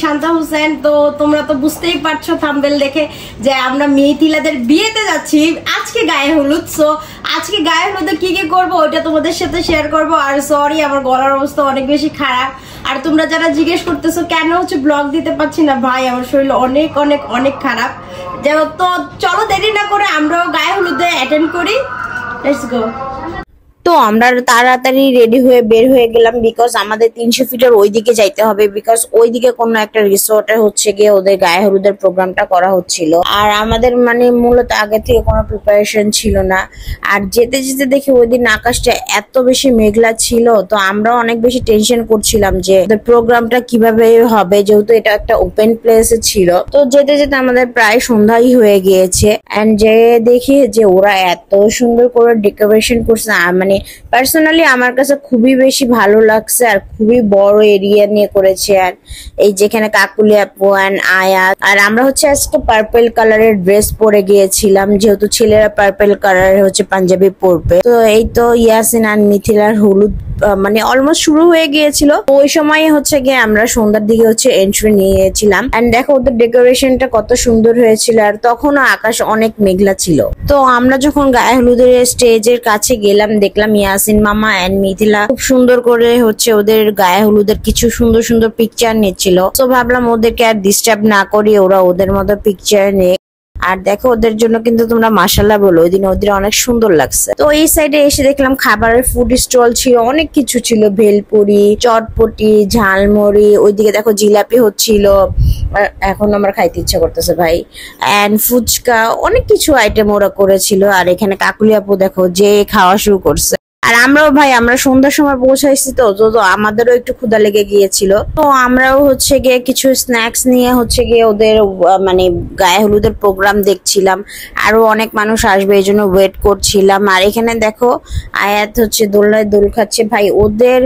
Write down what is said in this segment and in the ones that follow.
শান্তা হোসেন। তো তোমরা তো বুঝতেই পারছো থাম্বনেল দেখে যে আমরা মিথিলাদের বিয়েতে যাচ্ছি আজকে গায়ে হলুদ। সো আজকে গায়ে হলুদে কি কি করবো ওইটা তোমাদের সাথে শেয়ার করবো। আর সরি আমার গলার অবস্থা অনেক বেশি খারাপ। আর তোমরা যারা জিজ্ঞেস করতেছো কেন হচ্ছে ব্লগ দিতে পারছি না, ভাই আমার শরীর অনেক অনেক অনেক খারাপ। তো চলো দেরি না করে আমরাও গায়ে হলুদে অ্যাটেন্ড করি। Let's go. তো আমরা তাড়াতাড়ি রেডি হয়ে বের হয়ে গেলাম, বিকজ আমাদের 300 ফিটের ওইদিকে যাইতে হবে, বিকজ ওইদিকে কোনো একটা রিসোর্টে হচ্ছে গিয়ে ওদের গায়ে হলুদের প্রোগ্রামটা করা হচ্ছিল। আর আমাদের মানে মূলত আগে থেকে কোনো প্রিপারেশন ছিল না। আর যেতে যেতে দেখি ওই দিন আকাশটা এত বেশি মেঘলা ছিল, তো আমরা অনেক বেশি টেনশন করছিলাম যে প্রোগ্রামটা কিভাবে হবে, যেহেতু এটা একটা ওপেন প্লেসে ছিল। তো যেতে যেতে আমাদের প্রায় সন্ধ্যাই হয়ে গিয়েছে। এন্ড যে দেখি যে ওরা এত সুন্দর করে ডেকোরেশন করছে, মানে পার্সোনালি আমার কাছে খুবই বেশি ভালো লাগছে। আর খুবই বড় এরিয়া নিয়ে করেছে। আর এই যেখানে কাকুলি আপু এন্ড আয়াত, আর আমরা হচ্ছে আজকে পার্পল কালারের ড্রেস পরে গিয়েছিলাম, যেহেতু ছেলেরা পার্পল কালারের হচ্ছে পাঞ্জাবি পরবে। তো এই তো ইয়াসিন আর মিথিলার হলুদ মানে অলমোস্ট শুরু হয়ে গিয়েছিল। ওই সময় হচ্ছে গিয়ে আমরা সন্ধ্যার দিকে হচ্ছে এন্ট্রি নিয়েছিলাম। এন্ড দেখো ওদের ডেকোরেশনটা কত সুন্দর হয়েছিল। আর তখনও আকাশ অনেক মেঘলা ছিল। তো আমরা যখন গায়ে হলুদের স্টেজের কাছে গেলাম, দেখলাম ইয়াসিন মামা এন্ড মিথিলা খুব সুন্দর করে হচ্ছে ওদের গায়ে হলুদের কিছু সুন্দর সুন্দর পিকচার নিচ্ছিল। তো ভাবলাম ওদেরকে আর ডিস্টার্ব না করি, ওরা ওদের মতো পিকচার নিয়ে। আর দেখো ওদের জন্য কিন্তু তোমরা মাশাআল্লাহ বলো, ওই দিন ওদের অনেক সুন্দর লাগছে। তো এই সাইডে এসে দেখলাম খাবারের ফুড স্টল ছিল, অনেক কিছু ছিল, ভেলপুরি, চটপটি, ঝালমুড়ি, ওইদিকে দেখো জিলাপি হচ্ছিল। এখন আমার খাইতে ইচ্ছা করতেছে ভাই। এন্ড ফুচকা, অনেক কিছু আইটেম ওরা করেছিল। আর এখানে কাকুলি আপু দেখো যে খাওয়া শুরু করছে। আর আমরাও ভাই আমরা সন্ধ্যার সময় পৌঁছাইছি, তো আমাদেরও একটু ক্ষুধা লেগে গিয়েছিল। তো আমরাও হচ্ছে গিয়ে কিছু স্ন্যাক্স নিয়ে হচ্ছে গিয়ে ওদের মানে গায়ে হলুদের প্রোগ্রাম দেখছিলাম। আরো অনেক মানুষ আসবে এই জন্য ওয়েট করছিলাম। আর এখানে দেখো আয়াত হচ্ছে দোলনায় দোল খাচ্ছে। ভাই ওদের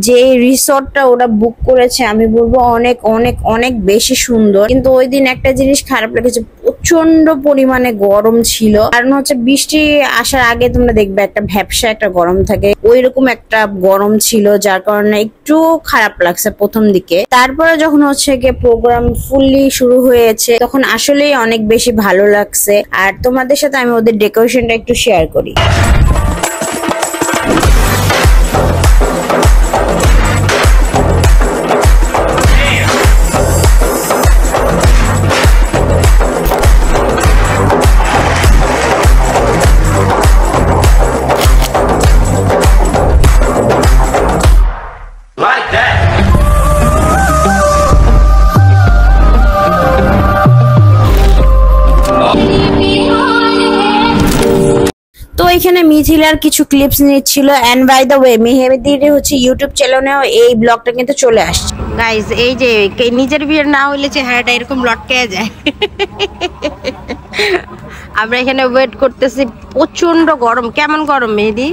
যে রিসোর্টটা ওরা বুক করেছে আমি বলবো অনেক অনেক অনেক বেশি সুন্দর। কিন্তু ওই দিন একটা জিনিস খারাপ লেগেছে, প্রচন্ড পরিমাণে গরম ছিল। কারণ হচ্ছে বৃষ্টি আসার আগে তোমরা দেখবে একটা ভ্যাপসা একটা গরম থাকে, ওই রকম একটা গরম ছিল, যার কারণে একটু খারাপ লাগছে প্রথম দিকে। তারপরে যখন হচ্ছে গিয়ে প্রোগ্রাম ফুললি শুরু হয়েছে তখন আসলেই অনেক বেশি ভালো লাগছে। আর তোমাদের সাথে আমি ওদের ডেকোরেশনটা একটু শেয়ার করি। তো এখানে মিথিলার কিছু ক্লিপস নিচ্ছিল। এন্ড বাই দ্য ওয়ে মেহেদির হচ্ছে ইউটিউব চ্যানেলেও এই ব্লগটা কিন্তু চলে আসছে। গাইস এই যে নিজের বিয়ে না হইলে চেহারাটা এরকম লটকে যায়। আমরা এখানে ওয়েট করতেছি, প্রচন্ড গরম। কেমন গরম মেহেদি?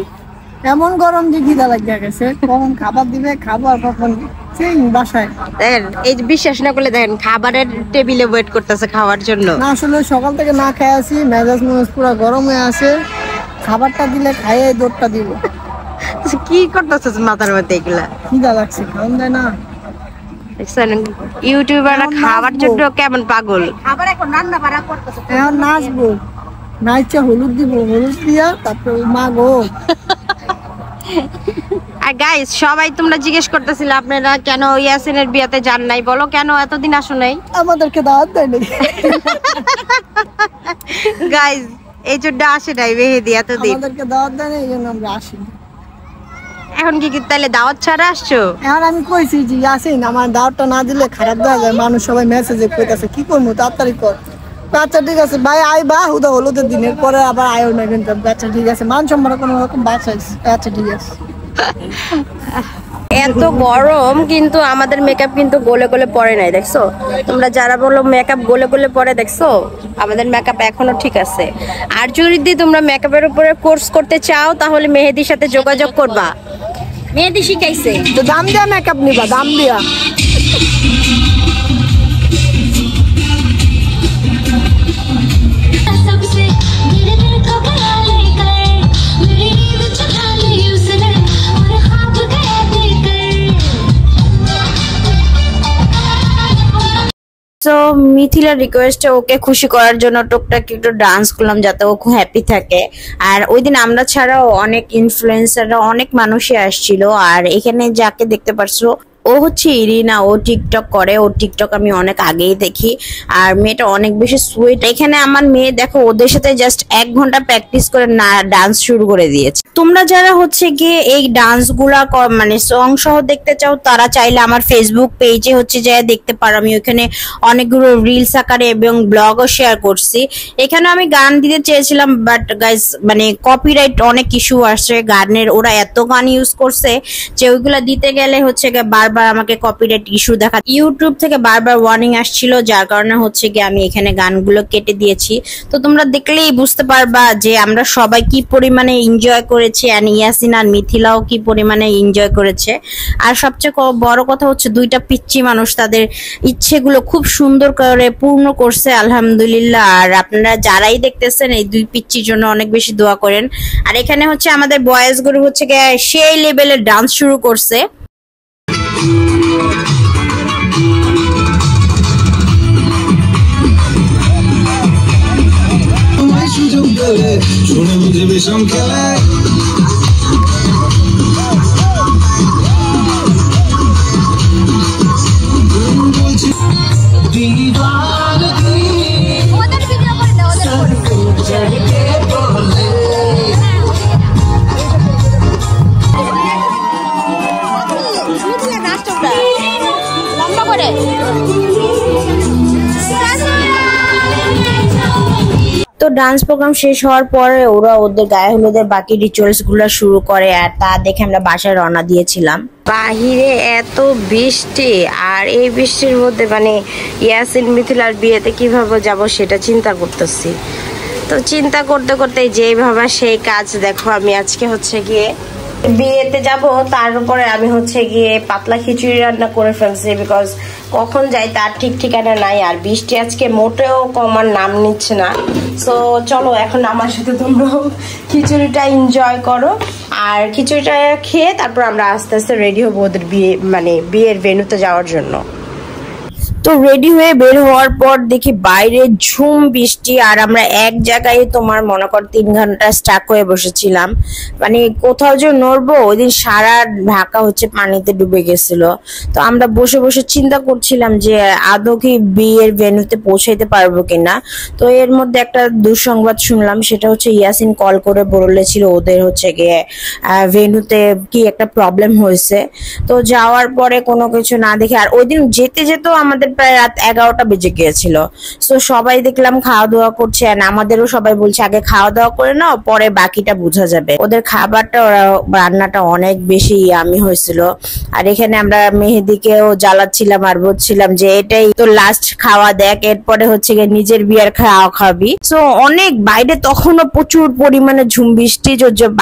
এমন গরম যে খিদা লাগিয়ে গেছে, কখন খাবার দিবে খাবো আর কখন সেই বাসায়। দেখেন এই যে বিশ্বাস না করলে দেখেন খাবারের টেবিলে ওয়েট করতেছে খাওয়ার জন্য। না আসলে সকাল থেকে না খাই আছি, মেজাজ পুরো গরম হয়ে আছে। খাবারটা দিলে খাইয়ে দৌড়টা দিব। কি করতেছে মাথার মধ্যে এগুলা? খিদা লাগছে, খাওয়ান যায় না। ইউটিউবাররা খাবার জন্য কেমন পাগল। খাবার এখন রান্না বাড়া করতেছে, এখন নাচবো, নাচছে হলুদ দিব, হলুদ দিয়া তারপর মা গো। আর গাইস সবাই তোমরা জিজ্ঞেস করতেছিলে আপনারা কেন ইয়াসিনের বিয়েতে যান নাই, বলো কেন এতদিন আসো নাই? আমাদেরকে দাওয়াত দেয়নি গাইস, এই জন্য আসে নাই মেহেদি এতদিন। আমাদেরকে দাওয়াত দেয়নি এই জন্য আমরা আসিনি। এখন কি তাহলে দাওয়াত ছাড়া আসছো? এখন আমি কইছি যে আসেন, আমার দাওয়াতটা না দিলে খারাপ দেওয়া যায়, মানুষ সবাই মেসেজে কইতাছে কি করবো তাড়াতাড়ি কর। আচ্ছা ঠিক আছে ভাই আইবা হুদা হলুদের দিনের পরে আবার আয়ো না কিন্তু। আচ্ছা ঠিক আছে, মান সম্মান কোনো রকম বাঁচাইস। আচ্ছা ঠিক আছে। এত গরম কিন্তু আমাদের মেকআপ কিন্তু গলে গলে পড়ে নাই, দেখছো? তোমরা যারা বলো মেকআপ গলে গলে পড়ে, দেখছো আমাদের মেকআপ এখনো ঠিক আছে। আর যদি তোমরা মেকআপের উপরে কোর্স করতে চাও তাহলে মেহেদির সাথে যোগাযোগ করবা, মেহেদি শিখাইছে। তো দাম দিয়া মেকআপ নিবা, দাম দিয়া। তো মিথিলার রিকোয়েস্টে ওকে খুশি করার জন্য টুকটাক একটু ডান্স করলাম যাতে ও খুব হ্যাপি থাকে। আর ওই দিন আমরা ছাড়াও অনেক ইনফ্লুয়েন্সাররা অনেক মানুষই আসছিল। আর এখানে যাকে দেখতে পারছো ও হচ্ছে ইরিনা, ও টিকটক করে। ও টিকটক আমি অনেক আগেই দেখি। আর মেয়েটা অনেক বেশি সুইট। এখানে আমার মেয়ে দেখো ওদের সাথে জাস্ট 1 ঘন্টা প্র্যাকটিস করে না ডান্স শুরু করে দিয়েছে। তোমরা যারা হচ্ছে গিয়ে এই ডান্স গুলা মানে সং সহ দেখতে চাও তারা চাইলে আমার ফেসবুক পেজে হচ্ছে যে দেখতে পারো। আমি ওখানে অনেকগুলো রিলস আকারে এবং ব্লগও শেয়ার করছি। এখানে আমি গান দিতে চেয়েছিলাম বাট গাইস মানে কপিরাইট অনেক ইস্যু আসছে গানের। ওরা এত গান ইউজ করছে যে ওইগুলা দিতে গেলে হচ্ছে গিয়ে বারবার আমাকে কপিরাইট ইস্যু দেখা ইউটিউব থেকে বারবার ওয়ার্নিং আসছিল, যার কারণে হচ্ছে গিয়ে আমি এখানে গানগুলো কেটে দিয়েছি। তো তোমরা দেখলেই বুঝতে পারবা যে আমরা সবাই কি পরিমাণে এনজয় করেছি, আর ইয়াসিন আর মিথিলাও কি পরিমাণে এনজয় করেছে। আর সবচেয়ে বড় কথা হচ্ছে দুইটা পিচ্চি মানুষ তাদের ইচ্ছেগুলো খুব সুন্দর করে পূর্ণ করছে আলহামদুলিল্লাহ। আর আপনারা যারাই দেখতেছেন এই দুই পিচ্চির জন্য অনেক বেশি দোয়া করেন। আর এখানে হচ্ছে আমাদের বয়েজ গ্রুপ হচ্ছে গিয়ে সেই লেভেলের ডান্স শুরু করছে। তো ডান্স প্রোগ্রাম শেষ হওয়ার পরে ওরা ওদের গায়ে হলুদের বাকি রিচুয়ালস গুলো শুরু করে। আর তা দেখে আমরা বাসায় রওনা দিয়েছিলাম। বাহিরে এত বৃষ্টি, আর এই বৃষ্টির মধ্যে মানে ইয়াসিন মিথিলার বিয়েতে কিভাবে যাব সেটা চিন্তা করতেছি। তো চিন্তা করতে করতে যেভাবে সেই কাজ। দেখো আমি আজকে হচ্ছে গিয়ে বিয়েতে যাব, তার উপরে আমি হচ্ছে গিয়ে পাতলা খিচুড়ি রান্না করে ফেলছি বিকজ কখন যাই তার ঠিক ঠিকানা নাই। আর বৃষ্টি আজকে মোটেও কমার নাম নিচ্ছে না। সো চলো এখন আমার সাথে তোমরা খিচুড়িটা এনজয় করো। আর খিচুড়িটা খেয়ে তারপর আমরা আস্তে আস্তে রেডি হবো ওদের বিয়ে মানে বিয়ের ভেন্যুতে যাওয়ার জন্য। তো রেডি হয়ে বের হওয়ার পর দেখি বাইরে ঝুম বৃষ্টি। আর আমরা এক জায়গায় তোমার মনে কর 3 ঘন্টা স্টাক হয়ে বসেছিলাম, মানে কোথাও যে নড়বো। ওই দিন সারা ঢাকা হচ্ছে পানিতে ডুবে গেছিল। তো আমরা বসে বসে চিন্তা করছিলাম যে আদৌ কি বিয়ের ভেন্যুতে পৌঁছাইতে পারবো কিনা। তো এর মধ্যে একটা দুঃসংবাদ শুনলাম, সেটা হচ্ছে ইয়াসিন কল করে বলেছিল ওদের হচ্ছে গিয়ে ভেন্যুতে কি একটা প্রবলেম হয়েছে। তো যাওয়ার পরে কোনো কিছু না দেখে, আর ওই দিন যেতে যেতেও আমাদের প্রায় রাত 11টা বেজে গিয়েছিল। তো সবাই দেখলাম খাওয়া দাওয়া করছে, আর আমাদেরও সবাই বলছে আগে খাওয়া দাওয়া করে নাও পরে বাকিটা বোঝা যাবে। ওদের খাবারটা রান্নাটা অনেক বেশি ইয়ামি হয়েছিল। আর এখানে আমরা মেহেদিকেও জ্বালাচ্ছিলাম আর বলছিলাম যে এটাই তো লাস্ট খাওয়া, দেখ এরপরে হচ্ছে গিয়ে নিজের বিয়ার খাবি। তো অনেক বাইরে তখনও প্রচুর পরিমাণে ঝুম বৃষ্টি।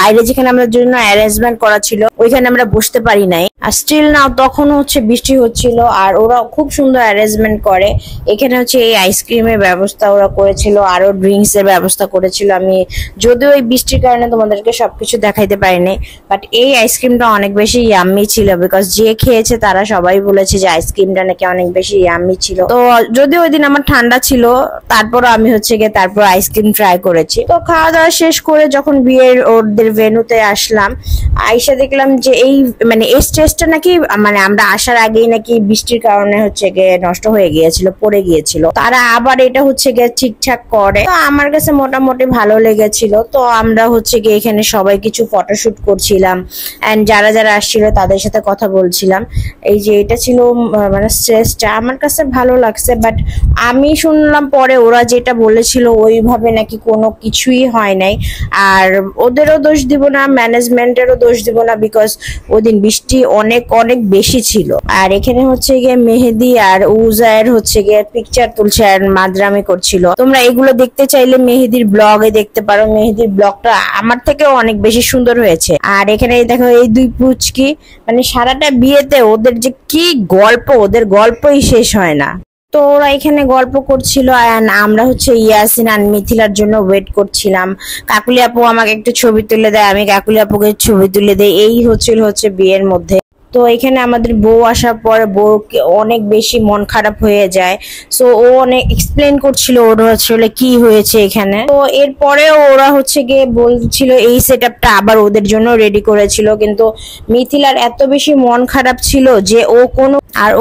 বাইরে যেখানে আমাদের জন্য অ্যারেঞ্জমেন্ট করা ছিল ওইখানে আমরা বসতে পারি নাই। আর স্টিল নাও তখনও হচ্ছে বৃষ্টি হচ্ছিল। আর ওরা খুব সুন্দর অ্যারেঞ্জমেন্ট করে। এখানে হচ্ছে এই আইসক্রিমের ব্যবস্থা ওরা করেছিল, আরো ড্রিঙ্কস এর ব্যবস্থা করেছিল। আমি যদিও এই বৃষ্টির কারণে তোমাদেরকে সবকিছু দেখাইতে পারিনি, বাট এই আইসক্রিমটা অনেক বেশি ইয়াম্মি ছিল বিকজ যে খেয়েছে তারা সবাই বলেছে যে আইসক্রিমটা নাকি অনেক বেশি ইয়াম্মি ছিল। তো যদিও ওই দিন আমার ঠান্ডা ছিল তারপরও আমি হচ্ছে গিয়ে তারপর আইসক্রিম ট্রাই করেছি। তো খাওয়া দাওয়া শেষ করে যখন বিয়ের ওদের ভেন্যুতে আসলাম, আইসা দেখলাম যে এই মানে এই স্টেজটা নাকি মানে আমরা আসার আগেই নাকি বৃষ্টির কারণে হচ্ছে গিয়ে নষ্ট হয়ে গিয়েছিল, পড়ে গিয়েছিল। তারা আবার এটা হচ্ছে গিয়ে ঠিকঠাক করে। তো আমার কাছে মোটামুটি ভালো লেগেছিল। তো আমরা হচ্ছে গিয়ে এখানে সবাই কিছু ফটোশুট করছিলাম এন্ড যারা যারা আসছিল তাদের সাথে কথা বলছিলাম। এই যে এটা ছিল মানে স্টেজটা আমার কাছে ভালো লাগছে, বাট আমি শুনলাম পরে ওরা যেটা বলেছিল ওইভাবে নাকি কোনো কিছুই হয় নাই। আর ওদেরও দোষ দিব না, ম্যানেজমেন্টেরও দোষ দিব না বিকজ ওদিন বৃষ্টি অনেক অনেক বেশি ছিল। আর এখানে হচ্ছে গিয়ে মেহেদি আর উজায়ের হচ্ছে গিয়ে পিকচার তুলছে আর মাদরামি করছিল। তোমরা এগুলো দেখতে চাইলে মেহেদির ব্লগে দেখতে পারো। মেহেদির ব্লগটা আমার থেকেও অনেক বেশি সুন্দর হয়েছে। আর এখানে দেখো এই দুই পুচকি মানে সারাটা বিয়েতে ওদের যে কি গল্প, ওদের গল্পই শেষ হয় না। তো ওরা এখানে গল্প করছিল আর আমরা হচ্ছে ইয়াসিন আর মিথিলার জন্য ওয়েট করছিলাম। কাকুলি আপু আমাকে একটু ছবি তুলে দেয়, আমি কাকুলি আপুকে ছবি তুলে দেই। এই হচ্ছে বিয়ের মধ্যে। তো এখানে আমাদের বউ আসার পরে বউ অনেক বেশি মন খারাপ হয়ে যায়। সো ও অনেক এক্সপ্লেন করছিল ওর আসলে কি হয়েছে এখানে। তো এরপরে ওরা হচ্ছে গিয়ে বলছিল এই সেটআপটা আবার ওদের জন্য রেডি করেছিল, কিন্তু মিথিলার এত বেশি মন খারাপ ছিল যে ও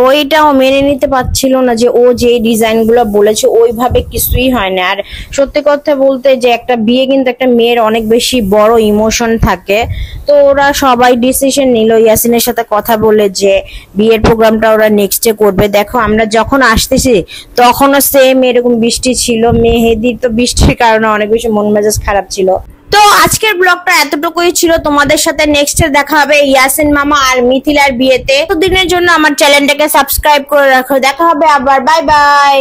ওইটাও মেনে নিতে পারছিল না যে ও যে ডিজাইন গুলো বলেছে ওইভাবে কিছুই হয় না। আর সত্যি কথা বলতে যে একটা বিয়ে কিন্তু একটা মেয়ের অনেক বেশি বড় ইমোশন থাকে। তো ওরা সবাই ডিসিশন নিল ইয়াসিনের সাথে কথা বলে যে বিয়ের প্রোগ্রামটা ওরা নেক্সটে করবে। দেখো আমরা যখন আসতেছি তখনও সেম এরকম বৃষ্টি ছিল, মেহেদির তো বৃষ্টির কারণে অনেক বেশি মন মেজাজ খারাপ ছিল। তো আজকের ব্লগটা এতটুকুই ছিল, তোমাদের সাথে নেক্সটে দেখা হবে ইয়াসিন মামা আর মিথিলার বিয়েতে। তো দিনের জন্য আমার চ্যানেলটাকে সাবস্ক্রাইব করে রাখো, দেখা হবে আবার, বাই বাই।